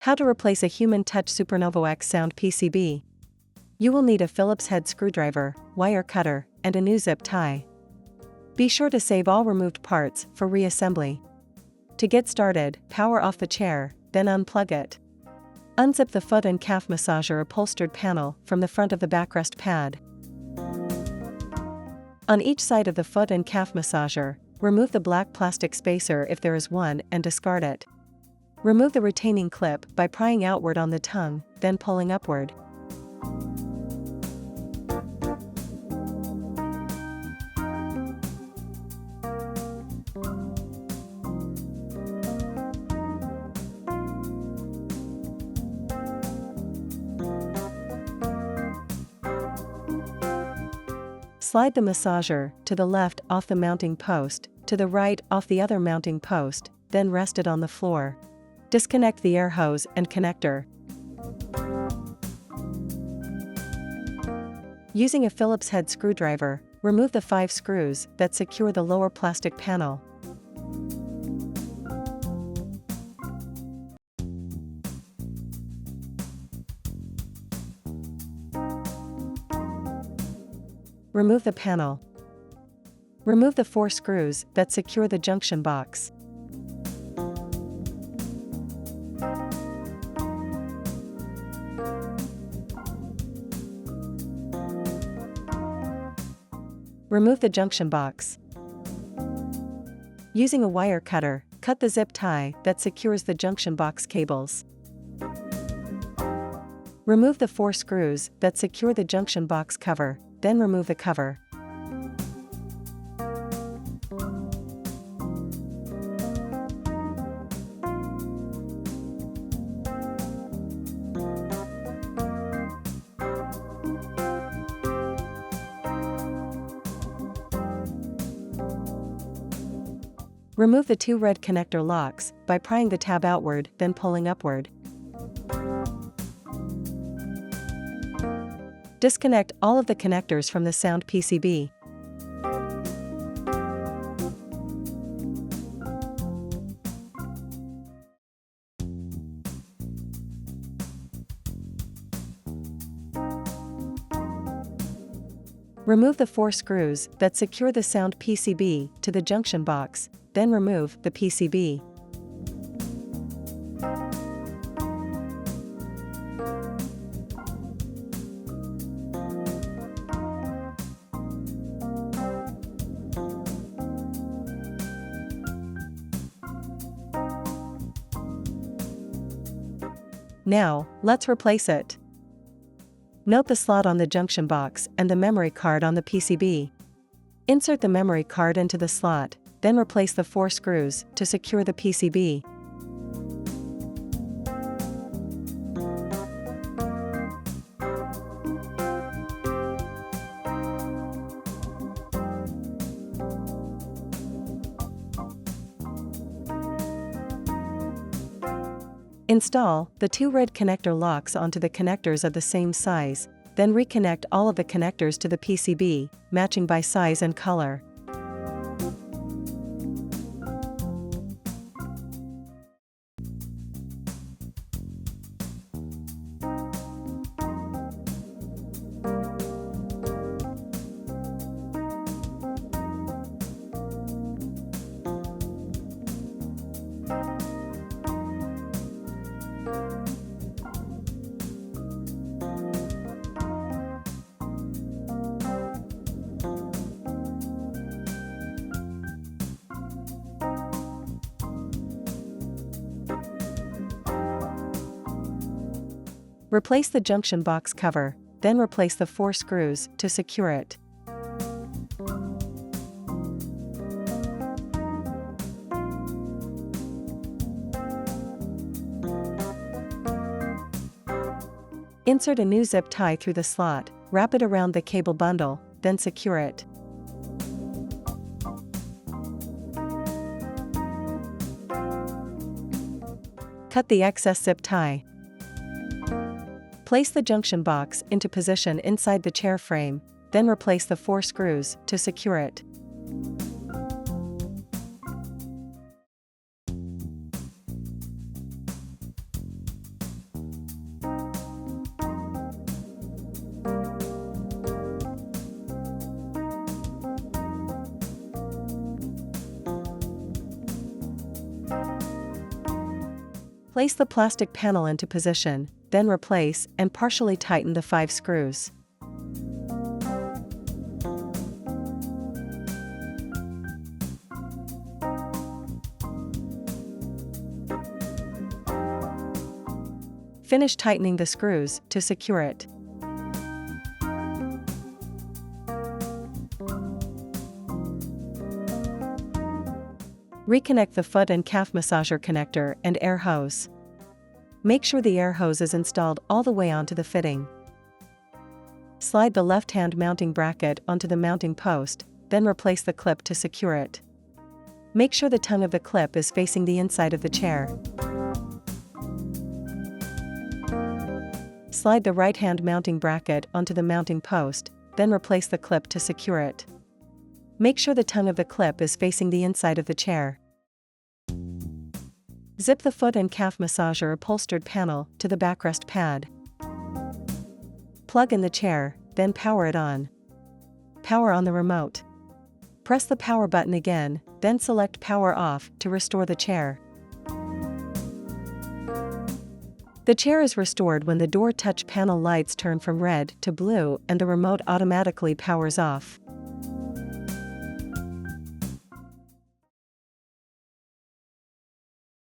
How to replace a Human Touch Supernovo X sound PCB. You will need a Phillips head screwdriver, wire cutter, and a new zip tie. Be sure to save all removed parts for reassembly. To get started, power off the chair, then unplug it. Unzip the foot and calf massager upholstered panel from the front of the backrest pad. On each side of the foot and calf massager, remove the black plastic spacer if there is one and discard it. Remove the retaining clip by prying outward on the tongue, then pulling upward. Slide the massager to the left off the mounting post, to the right off the other mounting post, then rest it on the floor. Disconnect the air hose and connector. Using a Phillips head screwdriver, remove the 5 screws that secure the lower plastic panel. Remove the panel. Remove the 4 screws that secure the junction box. Remove the junction box. Using a wire cutter, cut the zip tie that secures the junction box cables. Remove the 4 screws that secure the junction box cover, then remove the cover. Remove the 2 red connector locks by prying the tab outward, then pulling upward. Disconnect all of the connectors from the sound PCB. Remove the 4 screws that secure the sound PCB to the junction box, then remove the PCB. Now, let's replace it. Note the slot on the junction box and the memory card on the PCB. Insert the memory card into the slot, then replace the 4 screws to secure the PCB. Install the 2 red connector locks onto the connectors of the same size, then reconnect all of the connectors to the PCB, matching by size and color. Replace the junction box cover, then replace the 4 screws to secure it. Insert a new zip tie through the slot, wrap it around the cable bundle, then secure it. Cut the excess zip tie. Place the junction box into position inside the chair frame, then replace the 4 screws to secure it. Place the plastic panel into position, then replace and partially tighten the 5 screws. Finish tightening the screws to secure it. Reconnect the foot and calf massager connector and air hose. Make sure the air hose is installed all the way onto the fitting. Slide the left-hand mounting bracket onto the mounting post, then replace the clip to secure it. Make sure the tongue of the clip is facing the inside of the chair. Slide the right-hand mounting bracket onto the mounting post, then replace the clip to secure it. Make sure the tongue of the clip is facing the inside of the chair. Zip the foot and calf massager upholstered panel to the backrest pad. Plug in the chair, then power it on. Power on the remote. Press the power button again, then select power off to restore the chair. The chair is restored when the door touch panel lights turn from red to blue and the remote automatically powers off.